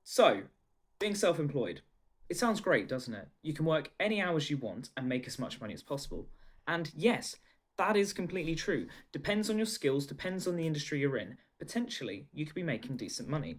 So, being self employed, it sounds great, doesn't it? You can work any hours you want and make as much money as possible. And yes, that is completely true. Depends on your skills, depends on the industry you're in. Potentially, you could be making decent money.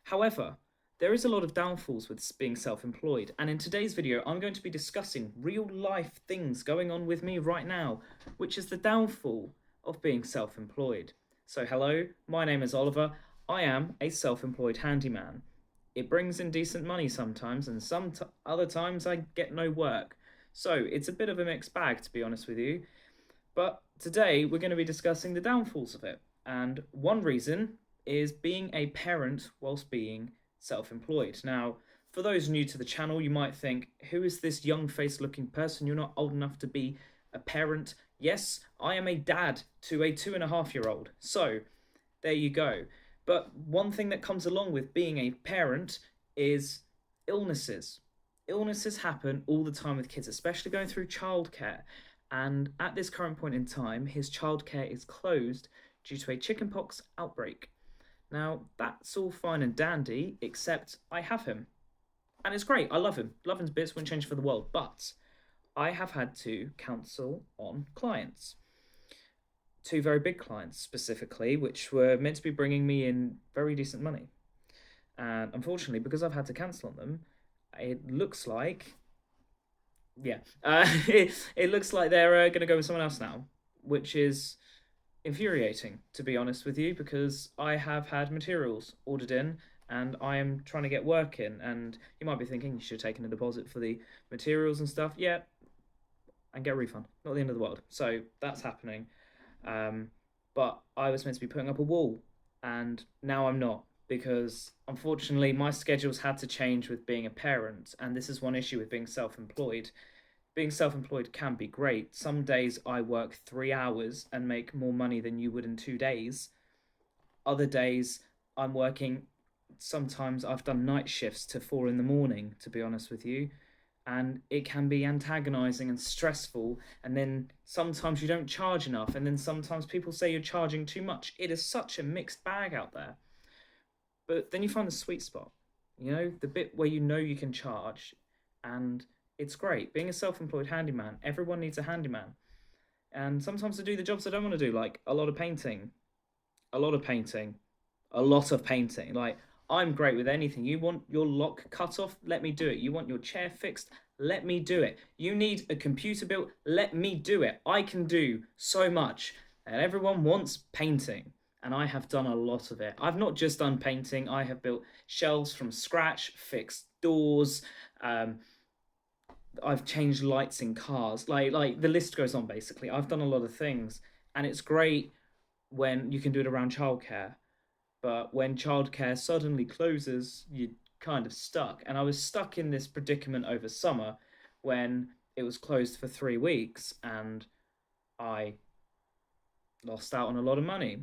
However, there is a lot of downfalls with being self employed, and in today's video, I'm going to be discussing real life things going on with me right now, which is the downfall of being self employed. So, hello, my name is Oliver. I am a self employed handyman. It brings in decent money sometimes, and other times I get no work. So, it's a bit of a mixed bag, to be honest with you. But today, we're going to be discussing the downfalls of it. And one reason is being a parent whilst being self employed. Now, for those new to the channel, you might think, who is this young face looking person? You're not old enough to be a parent. Yes, I am a dad to a 2.5-year-old. So, there you go. But one thing that comes along with being a parent is illnesses. Illnesses happen all the time with kids, especially going through childcare. And at this current point in time, his childcare is closed due to a chickenpox outbreak. Now, that's all fine and dandy, except I have him. And it's great, I love him. Love him to bits, wouldn't change for the world. But I have had to counsel on clients. Two very big clients specifically, which were meant to be bringing me in very decent money. And unfortunately, because I've had to cancel on them, it looks like, it looks like they're going to go with someone else now, which is infuriating, to be honest with you, because I have had materials ordered in and I am trying to get work in. And you might be thinking you should have taken a deposit for the materials and stuff. Yeah, and get a refund. Not the end of the world. So that's happening. But I was meant to be putting up a wall, and now I'm not, because unfortunately my schedules had to change with being a parent, and this is one issue with being self-employed. Being self-employed can be great. Some days I work 3 hours and make more money than you would in 2 days. Other days I'm working, sometimes I've done night shifts to 4 in the morning, to be honest with you, and it can be antagonizing and stressful. And then sometimes you don't charge enough, and then sometimes people say you're charging too much. It is such a mixed bag out there. But then you find the sweet spot, the bit where you can charge, and it's great. Being a self-employed handyman, everyone needs a handyman. And sometimes to do the jobs I don't want to do, like a lot of painting, a lot of painting, a lot of painting. Like, I'm great with anything. You want your lock cut off? Let me do it. You want your chair fixed? Let me do it. You need a computer built? Let me do it. I can do so much. And everyone wants painting. And I have done a lot of it. I've not just done painting. I have built shelves from scratch, fixed doors. I've changed lights in cars. Like the list goes on, basically. I've done a lot of things. And it's great when you can do it around childcare. But when childcare suddenly closes, you're kind of stuck. And I was stuck in this predicament over summer when it was closed for 3 weeks, and I lost out on a lot of money,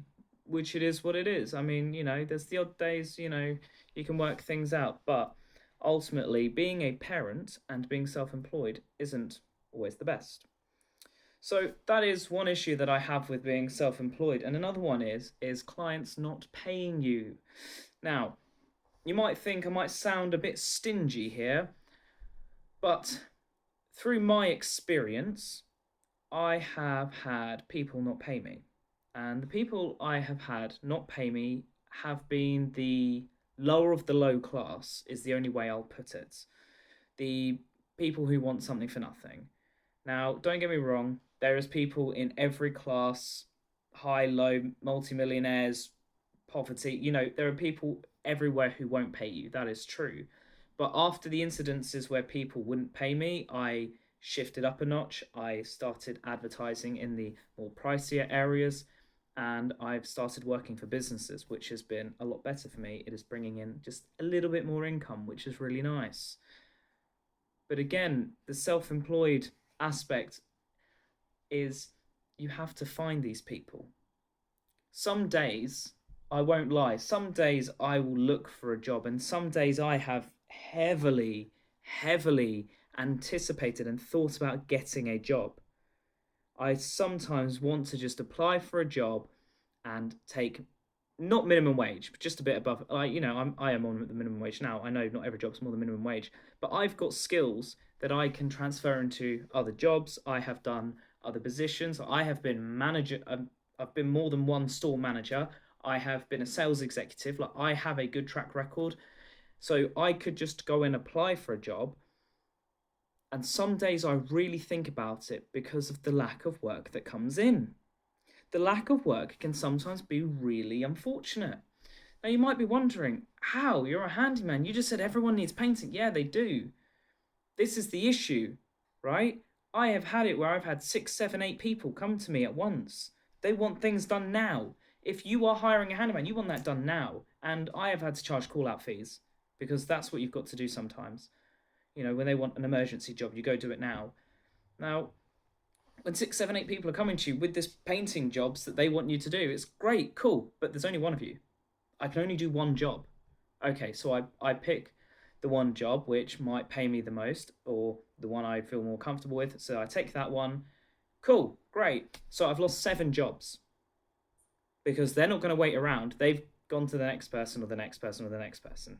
which it is what it is. I mean, there's the odd days, you can work things out. But ultimately, being a parent and being self-employed isn't always the best. So that is one issue that I have with being self-employed. And another one is clients not paying you. Now, you might think I might sound a bit stingy here, but through my experience, I have had people not pay me. And the people I have had not pay me have been the lower of the low class, is the only way I'll put it. The people who want something for nothing. Now, don't get me wrong, there is people in every class, high, low, multimillionaires, poverty. There are people everywhere who won't pay you. That is true. But after the incidences where people wouldn't pay me, I shifted up a notch. I started advertising in the more pricier areas, and I've started working for businesses, which has been a lot better for me. It is bringing in just a little bit more income, which is really nice. But again, the self-employed aspect is you have to find these people. Some days, I won't lie, some days I will look for a job, and some days I have heavily anticipated and thought about getting a job. I sometimes want to just apply for a job and take not minimum wage, but just a bit above. I am on the minimum wage now. I know not every job's more than minimum wage, but I've got skills that I can transfer into other jobs. I have done other positions. I have been manager. I've been more than one store manager. I have been a sales executive. Like, I have a good track record, so I could just go and apply for a job. And some days I really think about it because of the lack of work that comes in. The lack of work can sometimes be really unfortunate. Now, you might be wondering, how? You're a handyman. You just said everyone needs painting. Yeah, they do. This is the issue, right? I have had it where I've had 6, 7, 8 people come to me at once. They want things done now. If you are hiring a handyman, you want that done now. And I have had to charge call out fees because that's what you've got to do sometimes. When they want an emergency job, you go do it now. Now, when 6, 7, 8 people are coming to you with this painting jobs that they want you to do, it's great, cool, but there's only one of you. I can only do one job. Okay, so I pick the one job which might pay me the most, or the one I feel more comfortable with, so I take that one. Cool, great. So I've lost 7 jobs because they're not going to wait around. They've gone to the next person or the next person or the next person.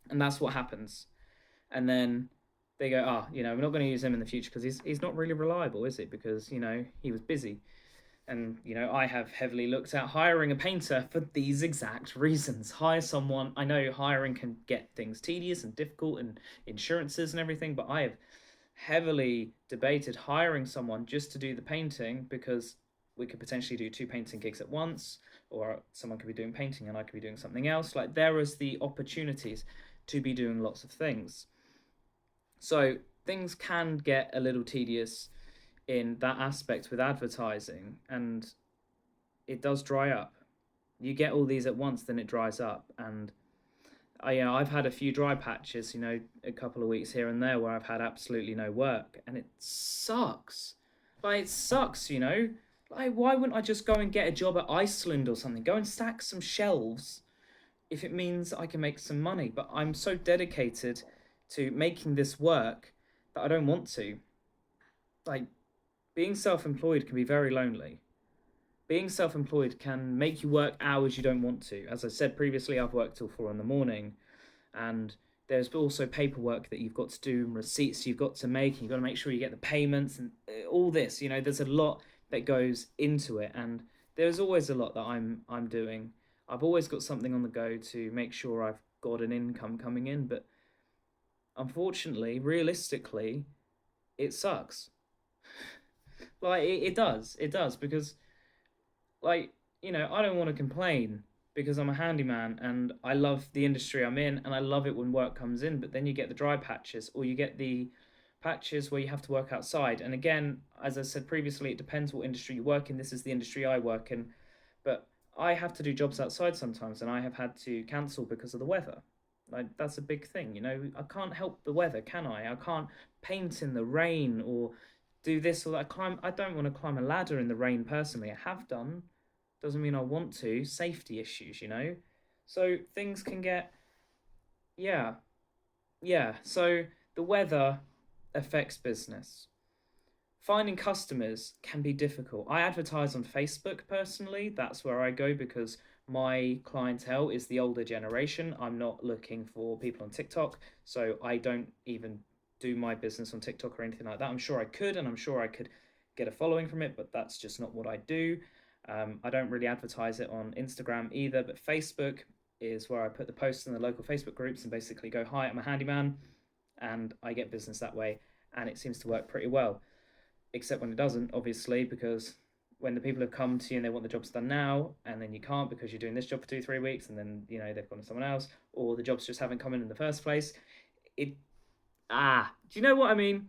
And that's what happens. And then they go, we're not going to use him in the future because he's not really reliable, is it? Because, he was busy. And, I have heavily looked at hiring a painter for these exact reasons. Hire someone. I know hiring can get things tedious and difficult and insurances and everything, but I have heavily debated hiring someone just to do the painting because we could potentially do 2 painting gigs at once, or someone could be doing painting and I could be doing something else. Like, there is the opportunities to be doing lots of things. So things can get a little tedious in that aspect with advertising, and it does dry up. You get all these at once, then it dries up. And I've had a few dry patches, a couple of weeks here and there where I've had absolutely no work, and it sucks. Like, it sucks, Like, why wouldn't I just go and get a job at Iceland or something? Go and stack some shelves if it means I can make some money. But I'm so dedicated to making this work that I don't want to. Like, being self-employed can be very lonely. Being self-employed can make you work hours you don't want to. As I said previously, I've worked till 4 a.m, and there's also paperwork that you've got to do and receipts you've got to make, and you've got to make sure you get the payments and all this. There's a lot that goes into it, and there's always a lot that I'm doing. I've always got something on the go to make sure I've got an income coming in, but unfortunately, realistically, it sucks. Like, it does, because, like, I don't want to complain because I'm a handyman and I love the industry I'm in and I love it when work comes in, but then you get the dry patches, or you get the patches where you have to work outside. And again, as I said previously, it depends what industry you work in. This is the industry I work in, but I have to do jobs outside sometimes, and I have had to cancel because of the weather. Like, that's a big thing, I can't help the weather, can I? I can't paint in the rain or do this or that. I don't want to climb a ladder in the rain personally. I have done. Doesn't mean I want to. Safety issues, So things can get, yeah. So the weather affects business. Finding customers can be difficult. I advertise on Facebook personally. That's where I go because my clientele is the older generation. I'm not looking for people on TikTok, so I don't even do my business on TikTok or anything like that. I'm sure I could, and I'm sure I could get a following from it, but that's just not what I do. I don't really advertise it on Instagram either, but Facebook is where I put the posts in the local Facebook groups and basically go, hi, I'm a handyman, and I get business that way, and it seems to work pretty well. Except when it doesn't, obviously, because when the people have come to you and they want the jobs done now, and then you can't because you're doing this job for 2-3 weeks, and then they've gone to someone else, or the jobs just haven't come in the first place. Do you know what I mean?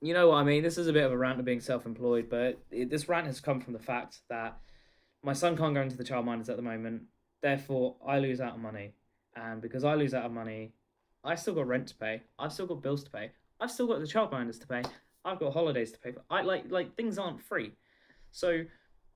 You know what I mean? This is a bit of a rant of being self-employed, but this rant has come from the fact that my son can't go into the childminders at the moment. Therefore, I lose out on money, and because I lose out on money, I still got rent to pay. I've still got bills to pay. I've still got the childminders to pay. I've got holidays to pay for. I like things aren't free. So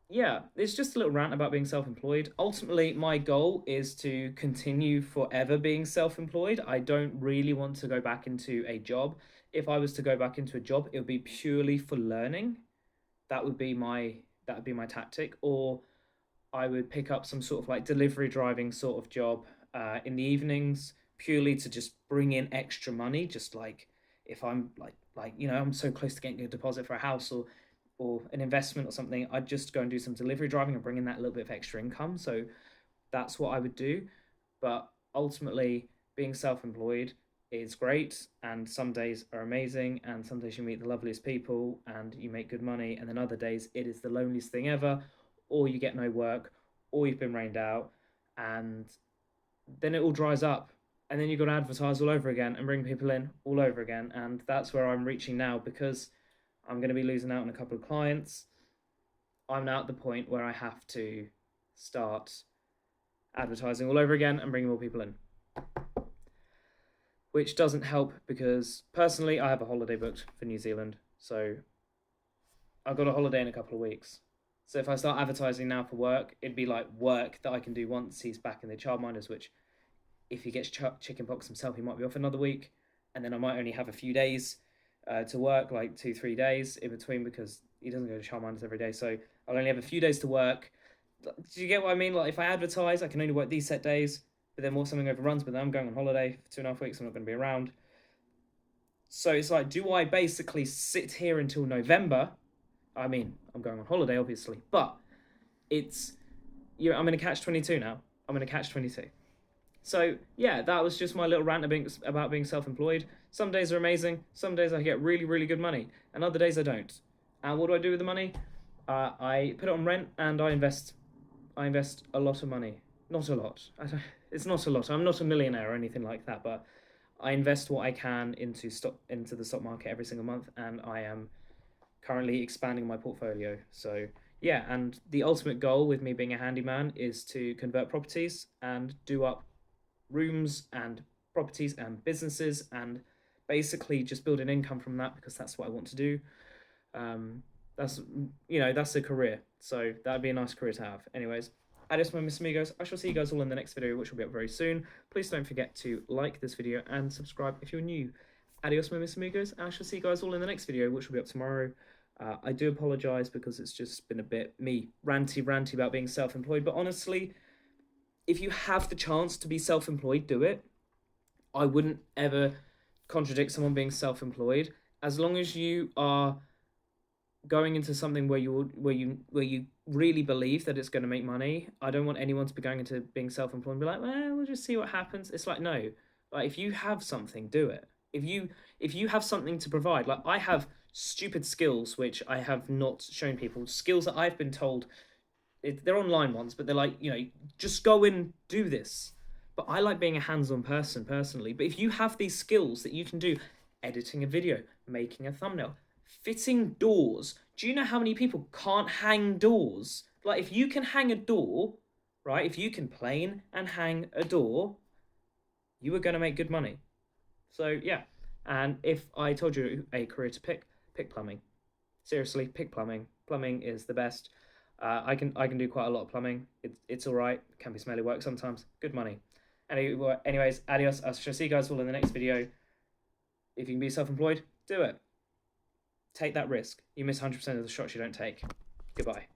yeah, it's just a little rant about being self-employed. Ultimately, my goal is to continue forever being self-employed. I don't really want to go back into a job. If I was to go back into a job, it would be purely for learning. That would be my tactic. Or I would pick up some sort of like delivery driving sort of job in the evenings, purely to just bring in extra money. Just like if I'm I'm so close to getting a deposit for a house or an investment or something, I'd just go and do some delivery driving and bring in that little bit of extra income. So that's what I would do. But ultimately, being self-employed is great, and some days are amazing, and some days you meet the loveliest people and you make good money, and then other days it is the loneliest thing ever, or you get no work, or you've been rained out, and then it all dries up. And then you've got to advertise all over again and bring people in all over again. And that's where I'm reaching now, because I'm going to be losing out on a couple of clients. I'm now at the point where I have to start advertising all over again and bringing more people in, which doesn't help because personally I have a holiday booked for New Zealand, so I've got a holiday in a couple of weeks. So if I start advertising now for work, it'd be like work that I can do once he's back in the childminders, which if he gets chickenpox himself, he might be off another week, and then I might only have a few days to work, like 2-3 days in between, because he doesn't go to childminders every day, so I'll only have a few days to work. Do you get what I mean? Like if I advertise, I can only work these set days, but then more something overruns, but then I'm going on holiday for 2.5 weeks, I'm not going to be around. So it's like, do I basically sit here until November? I mean, I'm going on holiday, obviously, but it's, I'm in a catch-22 now. I'm in a catch-22. So yeah, that was just my little rant about being self-employed. Some days are amazing. Some days I get really, really good money, and other days I don't. And what do I do with the money? I put it on rent, and I invest a lot of money. Not a lot. It's not a lot. I'm not a millionaire or anything like that, but I invest what I can into the stock market every single month, and I am currently expanding my portfolio. So yeah, and the ultimate goal with me being a handyman is to convert properties and do up rooms and properties and businesses, and basically just build an income from that, because that's what I want to do. That's a career, so that'd be a nice career to have. Anyways, adios, my Miss Amigos. I shall see you guys all in the next video, which will be up very soon. Please don't forget to like this video and subscribe if you're new. Adios, my Miss Amigos, and I shall see you guys all in the next video, which will be up tomorrow. I do apologize because it's just been a bit me ranty about being self-employed, but honestly, if you have the chance to be self-employed, do it. I wouldn't ever contradict someone being self-employed, as long as you are going into something where you really believe that it's going to make money. I don't want anyone to be going into being self-employed and be like, well, we'll just see what happens. It's like, no, like if you have something, do it. If you have something to provide, like I have stupid skills which I have not shown people, skills that I've been told, they're online ones, but they're like, just go and do this. But I like being a hands-on person personally. But if you have these skills that you can do, editing a video, making a thumbnail, fitting doors. Do you know how many people can't hang doors? Like if you can hang a door, right? If you can plane and hang a door, you are going to make good money. So yeah. And if I told you a career to pick plumbing. Seriously, pick plumbing. Plumbing is the best. I can do quite a lot of plumbing. It's all right. It can be smelly work sometimes. Good money. Anyways, adios. I shall see you guys all in the next video. If you can be self-employed, do it. Take that risk. You miss 100% of the shots you don't take. Goodbye.